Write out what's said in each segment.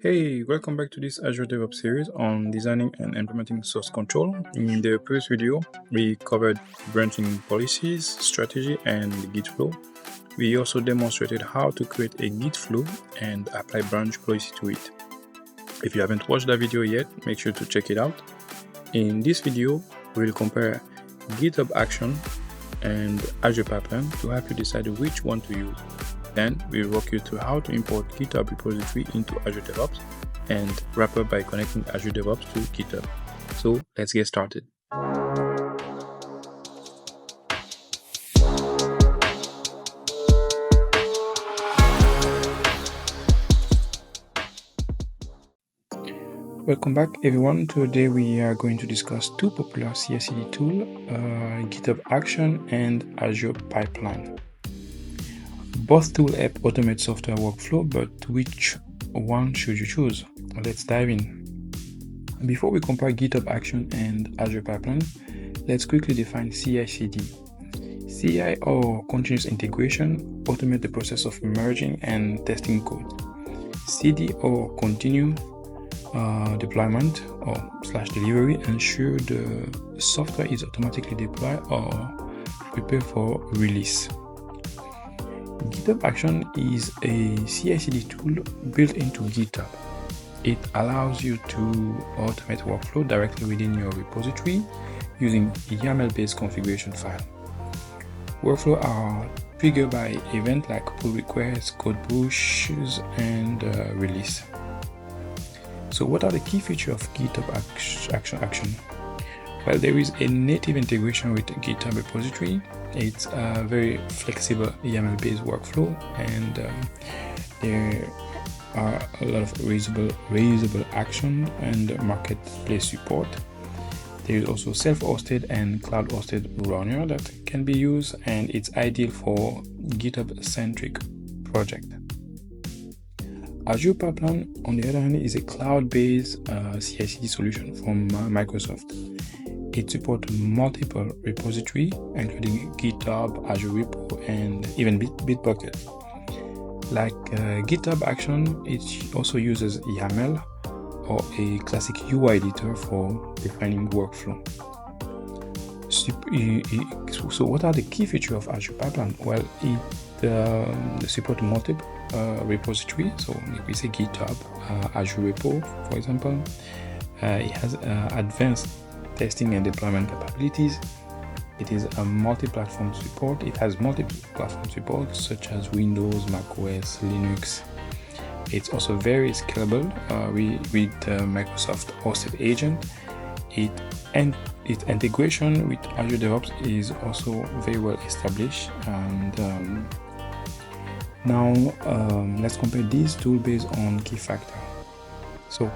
Hey, welcome back to this Azure DevOps series on designing and implementing source control. In the previous video, we covered branching policies, strategy, and Git flow. We also demonstrated how to create a Git flow and apply branch policy to it. If you haven't watched that video yet, make sure to check it out. In this video, we'll compare GitHub Action and Azure Pipeline to help you decide which one to use. Then we'll walk you through how to import GitHub repository into Azure DevOps and wrap up by connecting Azure DevOps to GitHub. So let's get started. Welcome back everyone. Today we are going to discuss two popular CI/CD tools, GitHub Action and Azure Pipeline. Both tools help automate software workflow, but which one should you choose? Let's dive in. Before we compare GitHub Action and Azure Pipeline, let's quickly define CI/CD. CI or continuous integration automate the process of merging and testing code. CD or continue deployment or /delivery ensure the software is automatically deployed or prepared for release. GitHub Action is a CI/CD tool built into GitHub. It allows you to automate workflow directly within your repository using YAML-based configuration file. Workflows are triggered by events like pull requests, code pushes, and release. So what are the key features of GitHub Action? Well, there is a native integration with GitHub repository. It's a very flexible YAML-based workflow, and there are a lot of reusable action and marketplace support. There is also self-hosted and cloud-hosted runner that can be used, and it's ideal for GitHub-centric project. Azure Pipeline, on the other hand, is a cloud-based CI/CD solution from Microsoft. It supports multiple repositories, including GitHub, Azure Repo, and even Bitbucket. Like GitHub Action, it also uses YAML or a classic UI editor for defining workflow. So what are the key features of Azure Pipeline? Well, it supports multiple repositories. So if we say GitHub, Azure Repo, for example, it has advanced testing and deployment capabilities. It is a multi-platform support. It has multiple platform support such as Windows, macOS, Linux. It's also very scalable with Microsoft hosted agent. Its integration with Azure DevOps is also very well established. And now let's compare these tools based on key factors. So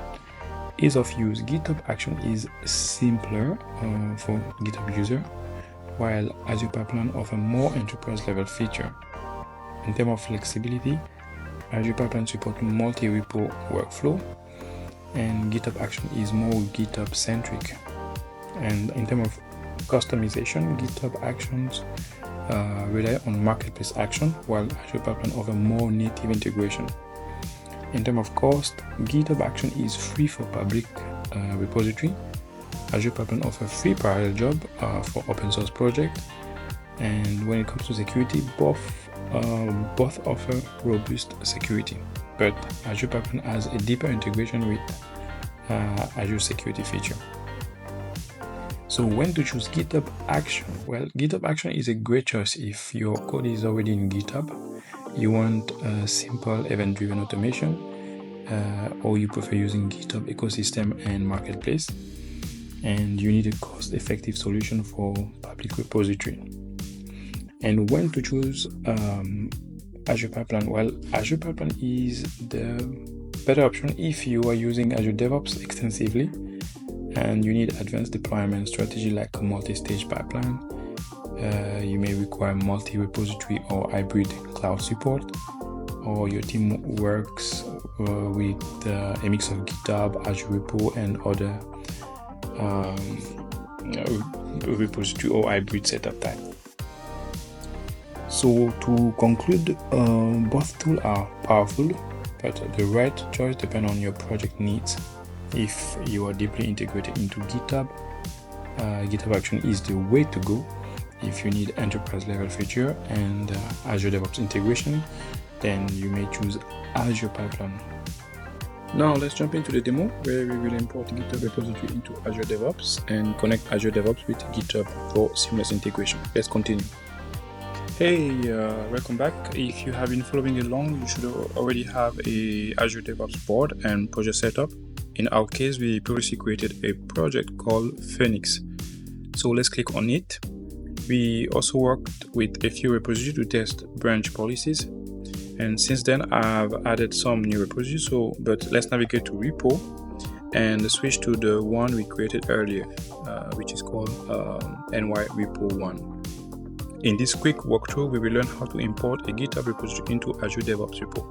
ease of use. GitHub Action is simpler for GitHub user, while Azure Pipeline offers more enterprise-level feature. In terms of flexibility, Azure Pipeline supports multi-repo workflow, and GitHub Action is more GitHub-centric. And in terms of customization, GitHub Actions rely on marketplace action, while Azure Pipeline offers more native integration. In terms of cost, GitHub Action is free for public repository. Azure Pipeline offers free parallel job for open source project. And when it comes to security, both offer robust security. But Azure Pipeline has a deeper integration with Azure security feature. So when to choose GitHub Action? Well, GitHub Action is a great choice if your code is already in GitHub, you want a simple event-driven automation, or you prefer using GitHub ecosystem and marketplace, and you need a cost-effective solution for public repository. And when to choose Azure Pipeline? Well, Azure Pipeline is the better option if you are using Azure DevOps extensively and you need advanced deployment strategy like a multi-stage pipeline. You may require multi-repository or hybrid cloud support, or your team works with a mix of GitHub, Azure Repo, and other repository or hybrid setup type. So to conclude, both tools are powerful, but the right choice depends on your project needs. If you are deeply integrated into GitHub, GitHub Actions is the way to go. If you need enterprise level feature and Azure DevOps integration, then you may choose Azure Pipeline. Now let's jump into the demo where we will import GitHub repository into Azure DevOps and connect Azure DevOps with GitHub for seamless integration. Let's continue. Hey, welcome back. If you have been following along, you should already have a Azure DevOps board and project setup. In our case, we previously created a project called Phoenix. So let's click on it. We also worked with a few repositories to test branch policies. And since then, I've added some new repositories. But let's navigate to Repo and switch to the one we created earlier, which is called NY Repo 1. In this quick walkthrough, we will learn how to import a GitHub repository into Azure DevOps repo.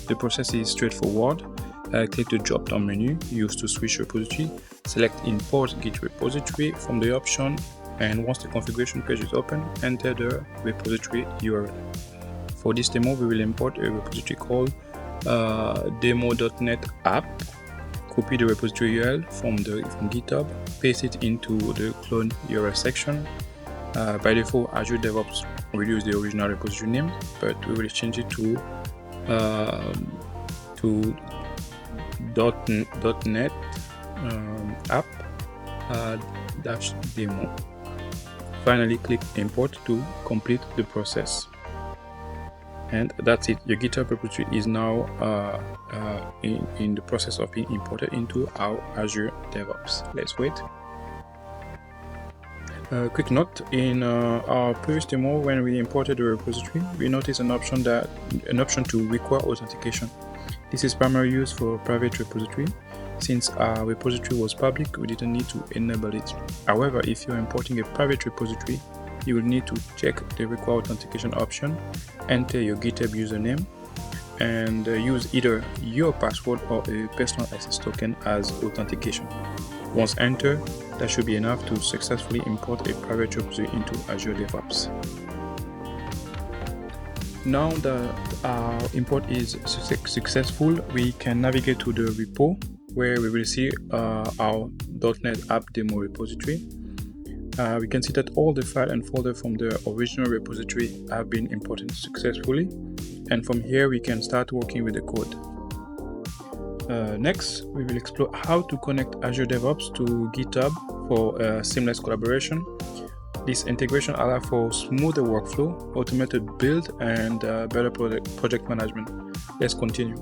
The process is straightforward. Click the drop-down menu used to switch repository, select Import Git repository from the option, and once the configuration page is open, enter the repository URL. For this demo, we will import a repository called demo.net app. Copy the repository URL from GitHub, paste it into the clone URL section. By default, Azure DevOps will use the original repository name, but we will change it to .net app -demo. Finally, click import to complete the process. And that's it. Your GitHub repository is now in the process of being imported into our Azure DevOps. Let's wait. Quick note, in our previous demo, when we imported the repository, we noticed an option to require authentication. This is primarily used for private repository. Since our repository was public, we didn't need to enable it. However, if you're importing a private repository, you will need to check the require authentication option, enter your GitHub username, and use either your password or a personal access token as authentication. Once entered, that should be enough to successfully import a private repository into Azure DevOps. Now that our import is successful, we can navigate to the repo where we will see our .NET app demo repository. We can see that all the file and folder from the original repository have been imported successfully, and from here we can start working with the code. Next, we will explore how to connect Azure DevOps to GitHub for seamless collaboration. This integration allows for smoother workflow, automated build, and better project management. Let's continue.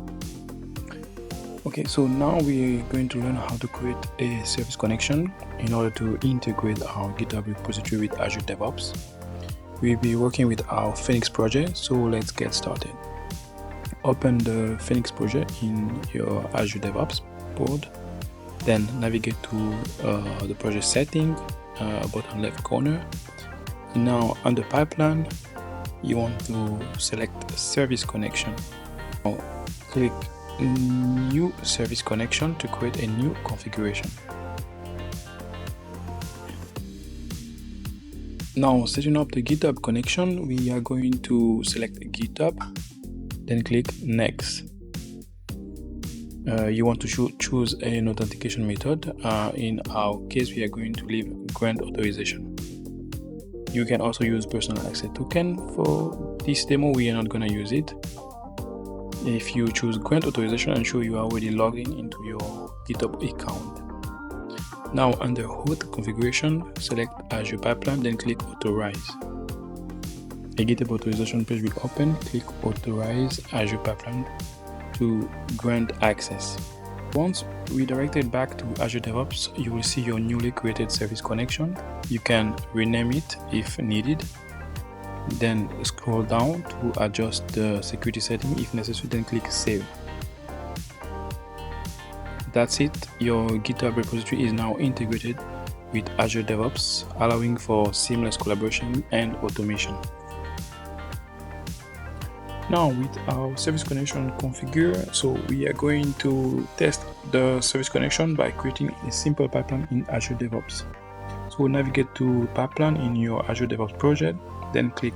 Okay, so now we're going to learn how to create a service connection in order to integrate our GitHub repository with Azure DevOps. We'll be working with our Phoenix project, so let's get started. Open the Phoenix project in your Azure DevOps board, then navigate to the project setting, bottom left corner. Now under pipeline, you want to select service connection. Now click new service connection to create a new configuration. Now setting up the GitHub connection, we are going to select GitHub, then click next. You want to choose an authentication method. In our case, we are going to leave grant authorization. You can also use personal access token. For this demo, we are not going to use it. If you choose grant authorization, ensure you are already logged into your GitHub account. Now under host configuration, select Azure Pipeline, then click authorize. A GitHub authorization page will open. Click authorize Azure Pipeline to grant access. Once redirected back to Azure DevOps, you will see your newly created service connection. You can rename it if needed. Then scroll down to adjust the security setting if necessary, then click save. That's it. Your GitHub repository is now integrated with Azure DevOps, allowing for seamless collaboration and automation. Now with our service connection configured, so we are going to test the service connection by creating a simple pipeline in Azure DevOps. So navigate to pipeline in your Azure DevOps project, then click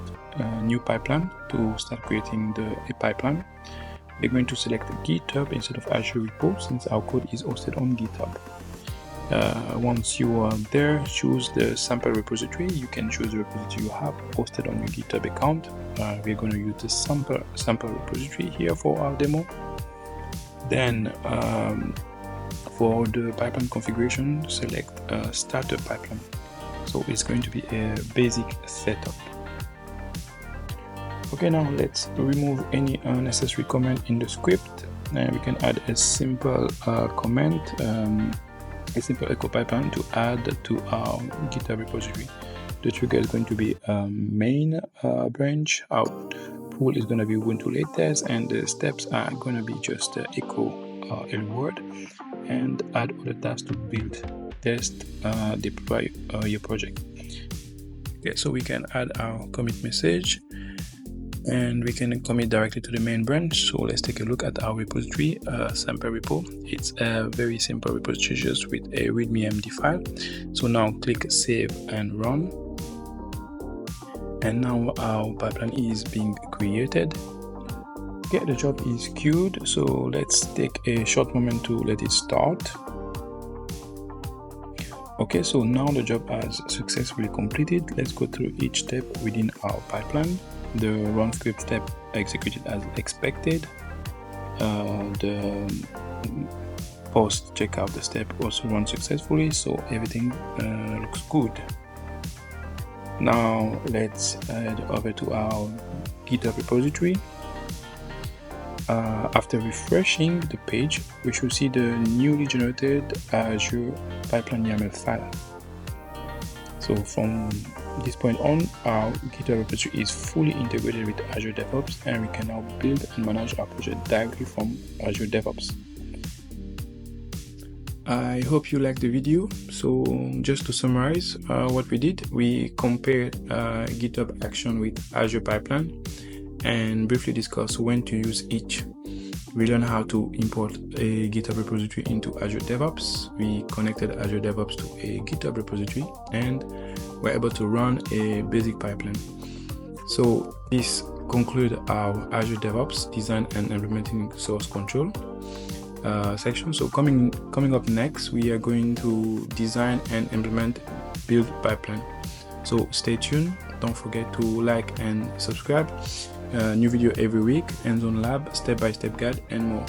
new pipeline to start creating a pipeline. we're going to select GitHub instead of Azure Repo since our code is hosted on GitHub. Once you are there, choose the sample repository. You can choose the repository you have hosted on your GitHub account. We're going to use the sample repository here for our demo. Then for the pipeline configuration, select starter pipeline. So it's going to be a basic setup. Okay, now let's remove any unnecessary comment in the script, and we can add a simple comment, a simple echo pipeline to add to our GitHub repository. The trigger is going to be main branch. Our pool is going to be Ubuntu latest, and the steps are going to be just echo hello world and add other tasks to build, test, deploy your project. Okay, so we can add our commit message, and we can commit directly to the main branch. So let's take a look at our repository, sample repo. It's a very simple repository just with a readme MD file. So now click save and run. And now our pipeline is being created. Okay, the job is queued. So let's take a short moment to let it start. Okay, so now the job has successfully completed. Let's go through each step within our pipeline. The run script step executed as expected. The post checkout the step also run successfully, so everything looks good. Now let's head over to our GitHub repository. After refreshing the page, we should see the newly generated Azure pipeline YAML file. So from this point on, our GitHub repository is fully integrated with Azure DevOps, and we can now build and manage our project directly from Azure DevOps. I hope you liked the video. So just to summarize what we did, we compared GitHub Action with Azure Pipeline and briefly discussed when to use each. We learned how to import a GitHub repository into Azure DevOps. We connected Azure DevOps to a GitHub repository, and we're able to run a basic pipeline. So this concludes our Azure DevOps design and implementing source control section. So coming up next, we are going to design and implement build pipeline. So stay tuned. Don't forget to like and subscribe. New video every week, hands-on lab, step-by-step guide, and more.